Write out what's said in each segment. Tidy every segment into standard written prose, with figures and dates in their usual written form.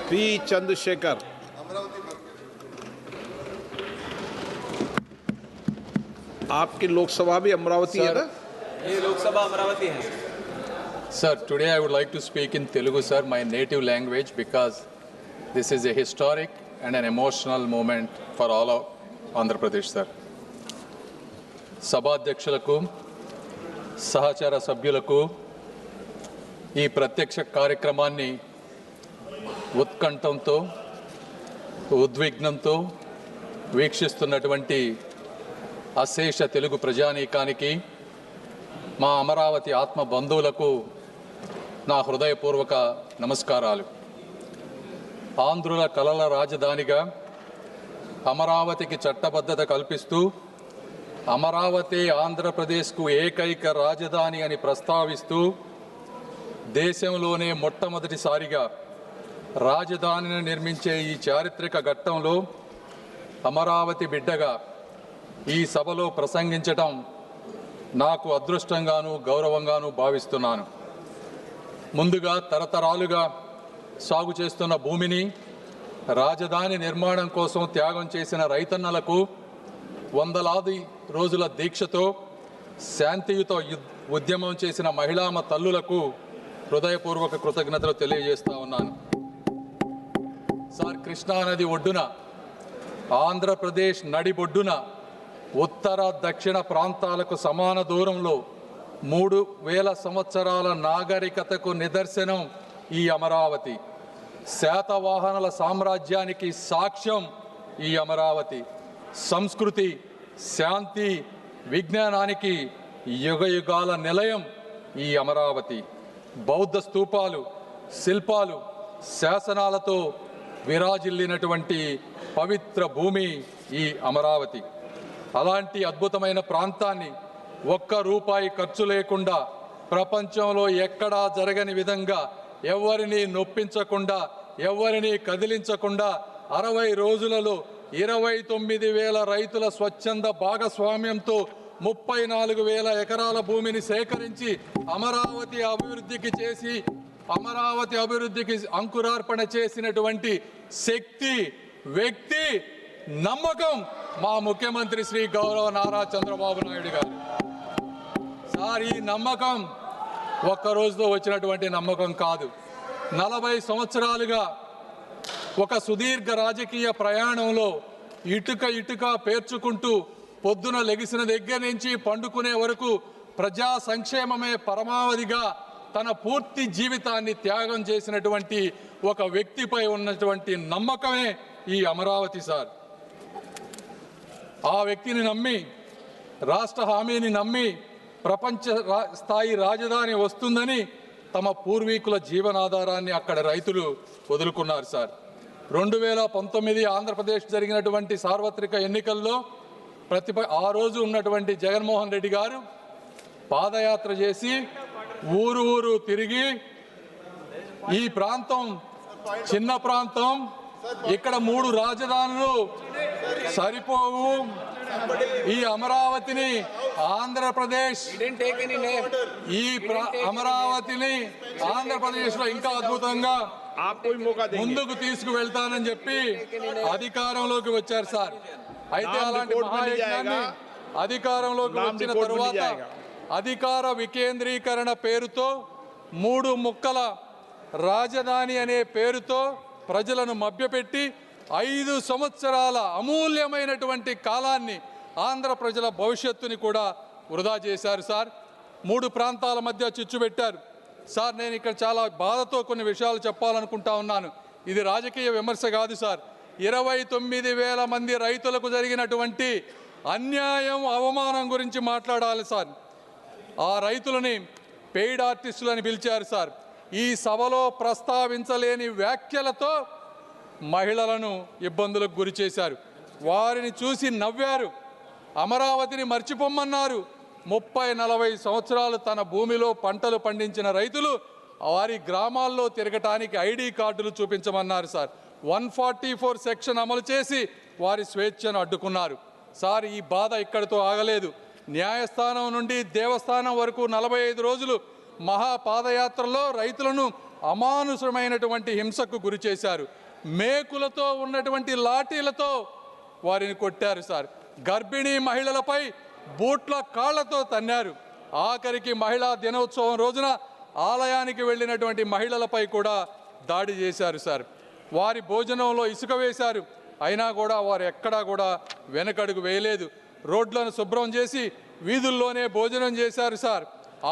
P Chandrashekhar. आपकी लोकसभा भी अमरावती है ना? ये लोकसभा अमरावती है। Sir, today I would like to speak in Telugu, sir, my native language, because this is a historic and an emotional moment for all of Andhra Pradesh, sir. సభాధ్యక్షులకు సహచర సభ్యులకు ఈ ప్రత్యక్ష కార్యక్రమాన్ని ఉత్కంఠంతో ఉద్విగ్నంతో వీక్షిస్తున్నటువంటి అశేష తెలుగు ప్రజానీకానికి మా అమరావతి ఆత్మ బంధువులకు నా హృదయపూర్వక నమస్కారాలు. ఆంధ్రుల కలల రాజధానిగా అమరావతికి చట్టబద్ధత కల్పిస్తూ అమరావతి ఆంధ్రప్రదేశ్కు ఏకైక రాజధాని అని ప్రస్తావిస్తూ దేశంలోనే మొట్టమొదటిసారిగా రాజధానిని నిర్మించే ఈ చారిత్రక ఘట్టంలో అమరావతి బిడ్డగా ఈ సభలో ప్రసంగించటం నాకు అదృష్టంగాను గౌరవంగాను భావిస్తున్నాను. ముందుగా తరతరాలుగా సాగు చేస్తున్న భూమిని రాజధాని నిర్మాణం కోసం త్యాగం చేసిన రైతన్నలకు, వందలాది రోజుల దీక్షతో శాంతియుత ఉద్యమం చేసిన మహిళామ తల్లులకు హృదయపూర్వక కృతజ్ఞతలు తెలియజేస్తా ఉన్నాను. సార్, కృష్ణానది ఒడ్డున ఆంధ్రప్రదేశ్ నడిబొడ్డున ఉత్తర దక్షిణ ప్రాంతాలకు సమాన దూరంలో 3000 సంవత్సరాల నాగరికతకు నిదర్శనం ఈ అమరావతి. శాతవాహనుల సామ్రాజ్యానికి సాక్ష్యం ఈ అమరావతి. సంస్కృతి, శాంతి, విజ్ఞానానికి యుగయుగాల నిలయం ఈ అమరావతి. బౌద్ధ స్తూపాలు, శిల్పాలు, శాసనాలతో విరాజిల్లినటువంటి పవిత్ర భూమి ఈ అమరావతి. అలాంటి అద్భుతమైన ప్రాంతాన్ని ఒక్క రూపాయి ఖర్చు లేకుండా, ప్రపంచంలో ఎక్కడా జరగని విధంగా, ఎవరిని నొప్పించకుండా, ఎవరిని కదిలించకుండా 60 రోజులలో 29,000 రైతుల స్వచ్ఛంద భాగస్వామ్యంతో 34,000 ఎకరాల భూమిని సేకరించి అమరావతి అభివృద్ధికి అంకురార్పణ చేసినటువంటి శక్తి, వ్యక్తి, నమ్మకం మా ముఖ్యమంత్రి శ్రీ గౌరవ నారా చంద్రబాబు నాయుడు గారు. సార్, ఈ నమ్మకం ఒక్క రోజుతో వచ్చినటువంటి నమ్మకం కాదు. 40 సంవత్సరాలుగా ఒక సుదీర్ఘ రాజకీయ ప్రయాణంలో ఇటుక పేర్చుకుంటూ పొద్దున లెగిసిన దగ్గర నుంచి పండుకునే వరకు ప్రజా సంక్షేమమే పరమావధిగా తన పూర్తి జీవితాన్ని త్యాగం చేసినటువంటి ఒక వ్యక్తిపై ఉన్నటువంటి నమ్మకమే ఈ అమరావతి. సార్, ఆ వ్యక్తిని నమ్మి, రాష్ట్ర హామీని నమ్మి ప్రపంచ స్థాయి రాజధాని వస్తుందని తమ పూర్వీకుల జీవనాధారాన్ని అక్కడ రైతులు వదులుకున్నారు. సార్, 2019 ఆంధ్రప్రదేశ్ జరిగినటువంటి సార్వత్రిక ఎన్నికల్లో ఆ రోజు ఉన్నటువంటి జగన్మోహన్ రెడ్డి గారు పాదయాత్ర చేసి ఊరు తిరిగి ఈ ప్రాంతం చిన్న ప్రాంతం, ఇక్కడ 3 రాజధానులు సరిపోవు, ఈ అమరావతిని ఆంధ్రప్రదేశ్లో ఇంకా అద్భుతంగా ముందుకు తీసుకువెళ్తానని చెప్పి అధికారంలోకి వచ్చారు. సార్, అయితే అలాంటి మహాయజ్ఞాన్ని అధికారంలోకి వచ్చిన తరువాత అధికార వికేంద్రీకరణ పేరుతో 3 ముక్కల రాజధాని అనే పేరుతో ప్రజలను మభ్యపెట్టి 5 సంవత్సరాల అమూల్యమైనటువంటి కాలాన్ని, ఆంధ్ర ప్రజల భవిష్యత్తుని కూడా వృధా చేశారు. సార్, 3 ప్రాంతాల మధ్య చిచ్చు పెట్టారు. సార్, నేను ఇక్కడ చాలా బాధతో కొన్ని విషయాలు చెప్పాలనుకుంటా ఉన్నాను. ఇది రాజకీయ విమర్శ కాదు సార్. 29,000 మంది రైతులకు జరిగినటువంటి అన్యాయం, అవమానం గురించి మాట్లాడాలి సార్. ఆ రైతులని పెయిడ్ ఆర్టిస్టులని పిలిచారు సార్. ఈ సభలో ప్రస్తావించలేని వ్యాఖ్యలతో మహిళలను ఇబ్బందులకు గురి చేశారు. వారిని చూసి నవ్వారు. అమరావతిని మర్చిపోమ్మన్నారు. 30-40 సంవత్సరాలు తన భూమిలో పంటలు పండించిన రైతులు వారి గ్రామాల్లో తిరగటానికి ఐడి కార్డులు చూపించమన్నారు సార్. 144 సెక్షన్ అమలు చేసి వారి స్వేచ్ఛను అడ్డుకున్నారు. సార్, ఈ బాధ ఇక్కడితో ఆగలేదు. న్యాయస్థానం నుండి దేవస్థానం వరకు 45 రోజులు మహాపాదయాత్రలో రైతులను అమానుషమైనటువంటి హింసకు గురి చేశారు. మేకులతో ఉన్నటువంటి లాఠీలతో వారిని కొట్టారు సార్. గర్భిణీ మహిళలపై బూట్ల కాళ్లతో తన్నారు. ఆఖరికి మహిళా దినోత్సవం రోజున ఆలయానికి వెళ్ళినటువంటి మహిళలపై కూడా దాడి చేశారు సార్. వారి భోజనంలో ఇసుక వేశారు. అయినా కూడా వారు ఎక్కడా కూడా వెనకడుగు వేయలేదు. రోడ్లను శుభ్రం చేసి వీధుల్లోనే భోజనం చేశారు సార్.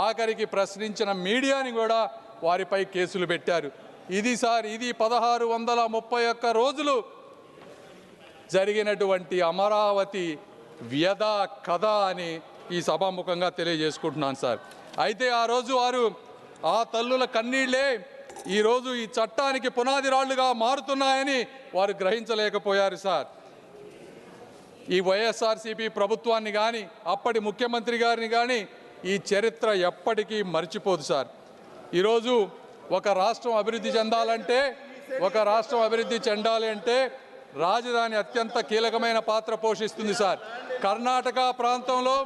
ఆఖరికి ప్రశ్నించిన మీడియాని కూడా వారిపై కేసులు పెట్టారు. ఇది 1631 రోజులు జరిగినటువంటి అమరావతి వ్యధ కథ అని ఈ సభాముఖంగా తెలియజేసుకుంటున్నాను సార్. అయితే ఆ రోజు వారు ఆ తల్లుల కన్నీళ్లే ఈరోజు ఈ చట్టానికి పునాది రాళ్లుగా మారుతున్నాయని వారు గ్రహించలేకపోయారు సార్. ఈ వైఎస్ఆర్సీపీ ప్రభుత్వాన్ని కానీ అప్పటి ముఖ్యమంత్రి గారిని కానీ ఈ చరిత్ర ఎప్పటికీ మర్చిపోదు సార్. ఈరోజు ఒక రాష్ట్రం అభివృద్ధి చెందాలంటే రాజధాని అత్యంత కీలకమైన పాత్ర పోషిస్తుంది సార్. కర్ణాటక ప్రాంతంలో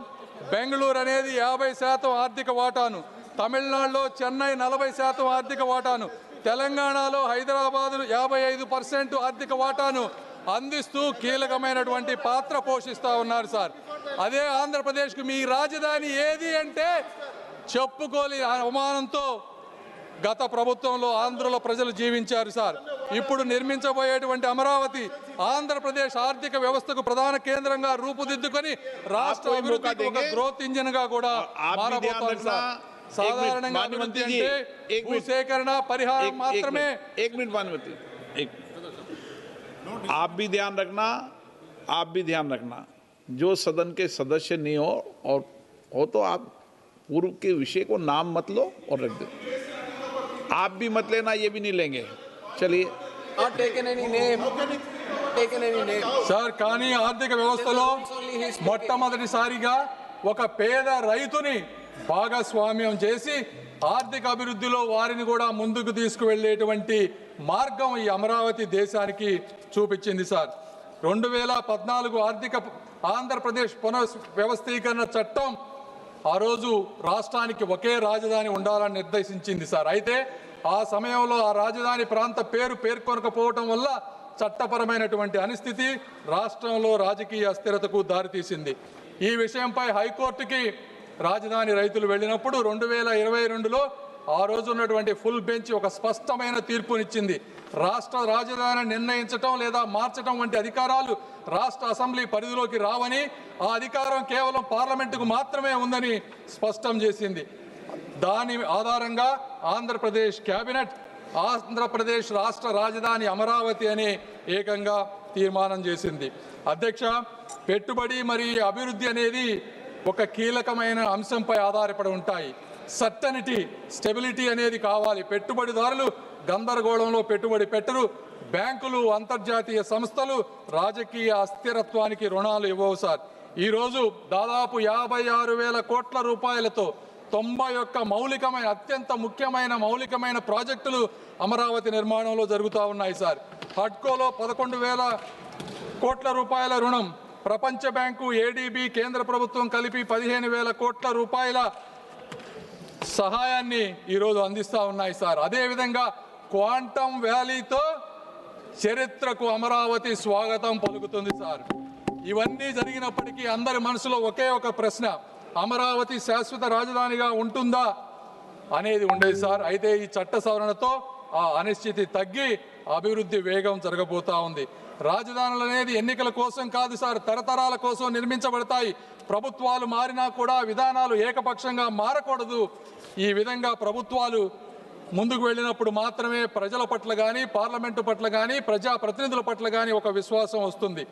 బెంగళూరు అనేది 50% ఆర్థిక వాటాను, తమిళనాడులో చెన్నై 40% ఆర్థిక వాటాను, తెలంగాణలో హైదరాబాద్ 55% ఆర్థిక వాటాను అందిస్తూ కీలకమైనటువంటి పాత్ర పోషిస్తూ ఉన్నారు సార్. అదే ఆంధ్రప్రదేశ్కు మీ రాజధాని ఏది అంటే చెప్పుకోలేని అవమానంతో గత ప్రభుత్వంలో ఆంధ్రలో ప్రజలు జీవించారు సార్. ఇప్పుడు నిర్మించబోయేటువంటి అమరావతి ఆంధ్రప్రదేశ్ ఆర్థిక వ్యవస్థకు ప్రధాన కేంద్రంగా రూపుదిద్దుకొని రాష్ట్ర అభివృద్ధికి ఒక గ్రోత్ ఇంజిన్ గా కూడా మారబోతోంది సార్. సాధారణంగా అభివృద్ధి అంటే భూసేకరణ పరిహారం మాత్రమే. आप भी ध्यान रखना जो सदन के सदस्य नहीं हो तो आप पूर्व के विषय को नाम मत लो और रख दो. आप भी मत लेना, ये भी नहीं लेंगे. चलिए. సార్, కానీ ఆర్థిక వ్యవస్థలో మొట్టమొదటిసారిగా ఒక పేద రైతుని భాగస్వామ్యం చేసి ఆర్థిక అభివృద్ధిలో వారిని కూడా ముందుకు తీసుకువెళ్ళేటువంటి మార్గం ఈ అమరావతి దేశానికి చూపించింది సార్. 2014 ఆంధ్రప్రదేశ్ పునర్వ్యవస్థీకరణ చట్టం ఆ రోజు రాష్ట్రానికి ఒకే రాజధాని ఉండాలని నిర్దేశించింది సార్. అయితే ఆ సమయంలో ఆ రాజధాని ప్రాంత పేర్కొనకపోవటం వల్ల చట్టపరమైనటువంటి అనిస్థితి రాష్ట్రంలో రాజకీయ అస్థిరతకు దారితీసింది. ఈ విషయంపై హైకోర్టుకి రాజధాని రైతులు వెళ్ళినప్పుడు 2022లో ఆ రోజు ఉన్నటువంటి ఫుల్ బెంచ్ ఒక స్పష్టమైన తీర్పునిచ్చింది. రాష్ట్ర రాజధాని నిర్ణయించటం లేదా మార్చటం వంటి అధికారాలు రాష్ట్ర అసెంబ్లీ పరిధిలోకి రావని, ఆ అధికారం కేవలం పార్లమెంటుకు మాత్రమే ఉందని స్పష్టం చేసింది. దాని ఆధారంగా ఆంధ్రప్రదేశ్ కేబినెట్ ఆంధ్రప్రదేశ్ రాష్ట్ర రాజధాని అమరావతి అని ఏకంగా తీర్మానం చేసింది. అధ్యక్ష, పెట్టుబడి మరియు అభివృద్ధి అనేది ఒక కీలకమైన అంశంపై ఆధారపడి ఉంటాయి. సర్టనిటీ, స్టెబిలిటీ అనేది కావాలి. పెట్టుబడిదారులు గందరగోళంలో పెట్టుబడి పెట్టరు. బ్యాంకులు, అంతర్జాతీయ సంస్థలు రాజకీయ అస్థిరత్వానికి రుణాలు ఇవ్వవు సార్. ఈరోజు దాదాపు 56,000 కోట్ల రూపాయలతో 91 అత్యంత ముఖ్యమైన మౌలికమైన ప్రాజెక్టులు అమరావతి నిర్మాణంలో జరుగుతూ ఉన్నాయి సార్. హడ్కోలో 11,000 కోట్ల రూపాయల రుణం, ప్రపంచ బ్యాంకు, ఏడీబీ, కేంద్ర ప్రభుత్వం కలిపి 15,000 కోట్ల రూపాయల సహాయాన్ని ఈరోజు అందిస్తూ ఉన్నాయి సార్. అదేవిధంగా క్వాంటమ్ వ్యాలీతో చరిత్రకు అమరావతి స్వాగతం పలుకుతుంది సార్. ఇవన్నీ జరిగినప్పటికీ అందరి మనసులో ఒకే ఒక ప్రశ్న, అమరావతి శాశ్వత రాజధానిగా ఉంటుందా అనేది ఉండేది సార్. అయితే ఈ చట్ట సవరణతో ఆ అనిశ్చితి తగ్గి అభివృద్ధి వేగం జరగబోతా ఉంది. రాజధానులు అనేది ఎన్నికల కోసం కాదు సార్, తరతరాల కోసం నిర్మించబడతాయి. ప్రభుత్వాలు మారినా కూడా విధానాలు ఏకపక్షంగా మారకూడదు. ఈ విధంగా ప్రభుత్వాలు ముందుకు వెళ్ళినప్పుడు మాత్రమే ప్రజల పట్ల కానీ, పార్లమెంటు పట్ల కానీ, ప్రజాప్రతినిధుల పట్ల కానీ ఒక విశ్వాసం వస్తుంది.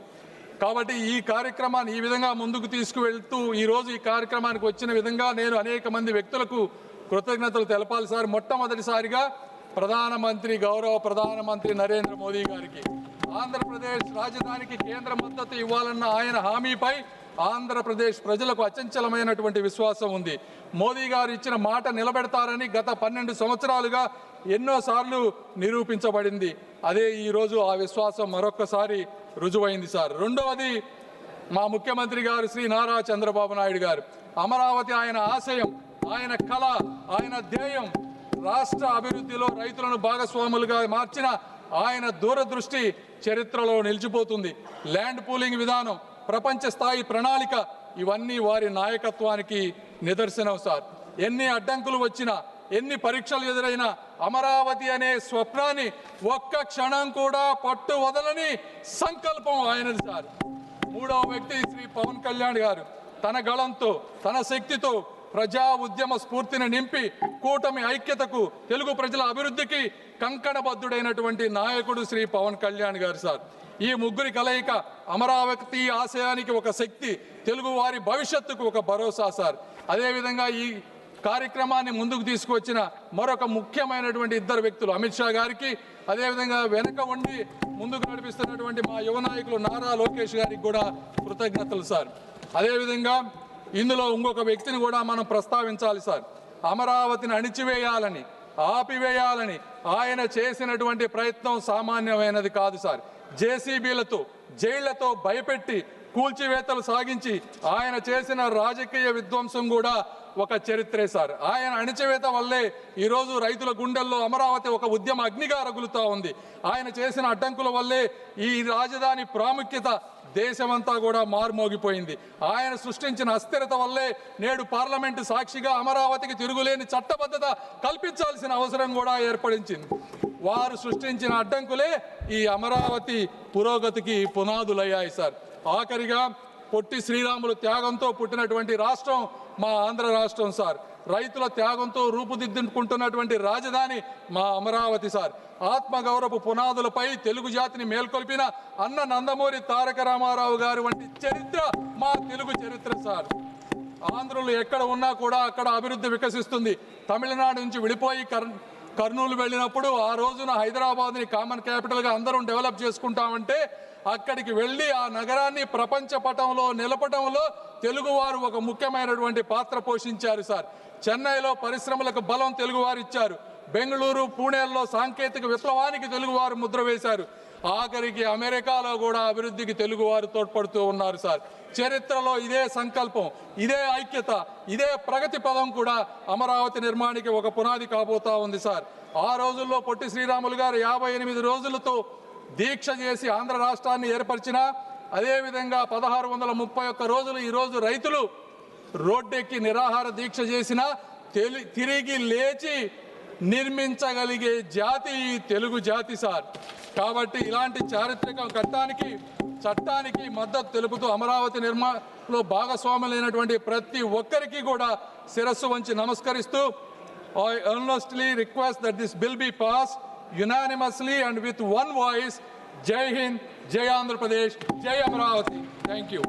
కాబట్టి ఈ కార్యక్రమాన్ని ఈ విధంగా ముందుకు తీసుకువెళ్తూ ఈరోజు ఈ కార్యక్రమానికి వచ్చిన విధంగా నేను అనేక మంది వ్యక్తులకు కృతజ్ఞతలు తెలపాలి సార్. మొట్టమొదటిసారిగా గౌరవ ప్రధానమంత్రి నరేంద్ర మోదీ గారికి ఆంధ్రప్రదేశ్ రాజధానికి కేంద్ర మద్దతు ఇవ్వాలన్న ఆయన హామీపై ఆంధ్రప్రదేశ్ ప్రజలకు అచంచలమైనటువంటి విశ్వాసం ఉంది. మోదీ గారు ఇచ్చిన మాట నిలబెడతారని గత 12 సంవత్సరాలుగా ఎన్నోసార్లు నిరూపించబడింది. అదే ఈరోజు ఆ విశ్వాసం మరొక్కసారి రుజువైంది సార్. రెండవది, మా ముఖ్యమంత్రి గారు శ్రీ నారా చంద్రబాబు నాయుడు గారు, అమరావతి ఆయన ఆశయం, ఆయన కళ, ఆయన ధ్యేయం. రాష్ట్ర అభివృద్ధిలో రైతులను భాగస్వాములుగా మార్చిన ఆయన దూరదృష్టి చరిత్రలో నిలిచిపోతుంది. ల్యాండ్ పూలింగ్ విధానం, ప్రపంచ స్థాయి ప్రణాళిక ఇవన్నీ వారి నాయకత్వానికి నిదర్శనం సార్. ఎన్ని అడ్డంకులు వచ్చినా, ఎన్ని పరీక్షలు ఎదురైనా అమరావతి అనే స్వప్నాన్ని ఒక్క క్షణం కూడా పట్టు వదలని సంకల్పం ఆయనది సార్. మూడవ వ్యక్తి శ్రీ పవన్ కళ్యాణ్ గారు తన గళంతో, తన శక్తితో ప్రజా ఉద్యమ స్ఫూర్తిని నింపి కూటమి ఐక్యతకు, తెలుగు ప్రజల అభివృద్ధికి కంకణబద్ధుడైనటువంటి నాయకుడు శ్రీ పవన్ కళ్యాణ్ గారు సార్. ఈ ముగ్గురి కలయిక అమరావతి ఆశయానికి ఒక శక్తి, తెలుగు వారి భవిష్యత్తుకు ఒక భరోసా సార్. అదేవిధంగా ఈ కార్యక్రమాన్ని ముందుకు తీసుకువచ్చిన మరొక ముఖ్యమైనటువంటి ఇద్దరు వ్యక్తులు అమిత్ షా గారికి, అదేవిధంగా వెనక ఉండి ముందుకు నడిపిస్తున్నటువంటి మా యువ నాయకులు నారా లోకేష్ గారికి కూడా కృతజ్ఞతలు సార్. అదేవిధంగా ఇందులో ఇంకొక వ్యక్తిని కూడా మనం ప్రస్తావించాలి సార్. అమరావతిని అణిచివేయాలని, ఆపివేయాలని ఆయన చేసినటువంటి ప్రయత్నం సామాన్యమైనది కాదు సార్. జేసీబీలతో, జైళ్లతో భయపెట్టి కూల్చివేతలు సాగించి ఆయన చేసిన రాజకీయ విధ్వంసం కూడా ఒక చరిత్రే సార్. ఆయన అణిచివేత వల్లే ఈరోజు రైతుల గుండెల్లో అమరావతి ఒక ఉద్యమ అగ్నిగా రగులుతా ఉంది. ఆయన చేసిన అడ్డంకుల వల్లే ఈ రాజధాని ప్రాముఖ్యత దేశమంతా కూడా మారుమోగిపోయింది. ఆయన సృష్టించిన అస్థిరత వల్లే నేడు పార్లమెంటు సాక్షిగా అమరావతికి తిరుగులేని చట్టబద్ధత కల్పించాల్సిన అవసరం కూడా ఏర్పడించింది. వారు సృష్టించిన అడ్డంకులే ఈ అమరావతి పురోగతికి పునాదులయ్యాయి సార్. ఆఖరిగా పొట్టి శ్రీరాములు త్యాగంతో పుట్టినటువంటి రాష్ట్రం మా ఆంధ్ర రాష్ట్రం సార్. రైతుల త్యాగంతో రూపుదిద్దుకుంటున్నటువంటి రాజధాని మా అమరావతి సార్. ఆత్మగౌరవ పునాదులపై తెలుగు జాతిని మేల్కొల్పిన అన్న నందమూరి తారక రామారావు గారు వంటి చరిత్ర మా తెలుగు చరిత్ర సార్. ఆంధ్రులు ఎక్కడ ఉన్నా కూడా అక్కడ అభివృద్ధి వికసిస్తుంది. తమిళనాడు నుంచి విడిపోయి కర్నూలు వెళ్ళినప్పుడు ఆ రోజున హైదరాబాద్ని కామన్ క్యాపిటల్గా అందరం డెవలప్ చేసుకుంటామంటే అక్కడికి వెళ్ళి ఆ నగరాన్ని ప్రపంచ పటంలో నిలపడంలో తెలుగువారు ఒక ముఖ్యమైనటువంటి పాత్ర పోషించారు సార్. చెన్నైలో పరిశ్రమలకు బలం తెలుగువారు ఇచ్చారు. బెంగళూరు, పూణేల్లో సాంకేతిక విప్లవానికి తెలుగువారు ముద్ర వేశారు. ఆఖరికి అమెరికాలో కూడా అభివృద్ధికి తెలుగువారు తోడ్పడుతూ ఉన్నారు సార్. చరిత్రలో ఇదే సంకల్పం, ఇదే ఐక్యత, ఇదే ప్రగతి పదం కూడా అమరావతి నిర్మాణానికి ఒక పునాది కాబోతా ఉంది సార్. ఆ రోజుల్లో పొట్టి శ్రీరాములు గారు 58 రోజులతో దీక్ష చేసి ఆంధ్ర రాష్ట్రాన్ని ఏర్పరిచిన, అదేవిధంగా 1631 రోజులు ఈరోజు రైతులు రోడ్డెక్కి నిరాహార దీక్ష చేసిన తిరిగి లేచి నిర్మించగలిగే జాతి తెలుగు జాతి సార్. కాబట్టి ఇలాంటి చారిత్రక ఘట్టానికి, చట్టానికి మద్దతు తెలుపుతూ అమరావతి నిర్మాణంలో భాగస్వాములైనటువంటి ప్రతి ఒక్కరికి కూడా శిరస్సు వంచి నమస్కరిస్తూ I earnestly request that this bill be passed unanimously and with one voice. Jai Hind, Jai Andhra Pradesh, Jai Amaravati. Thank you.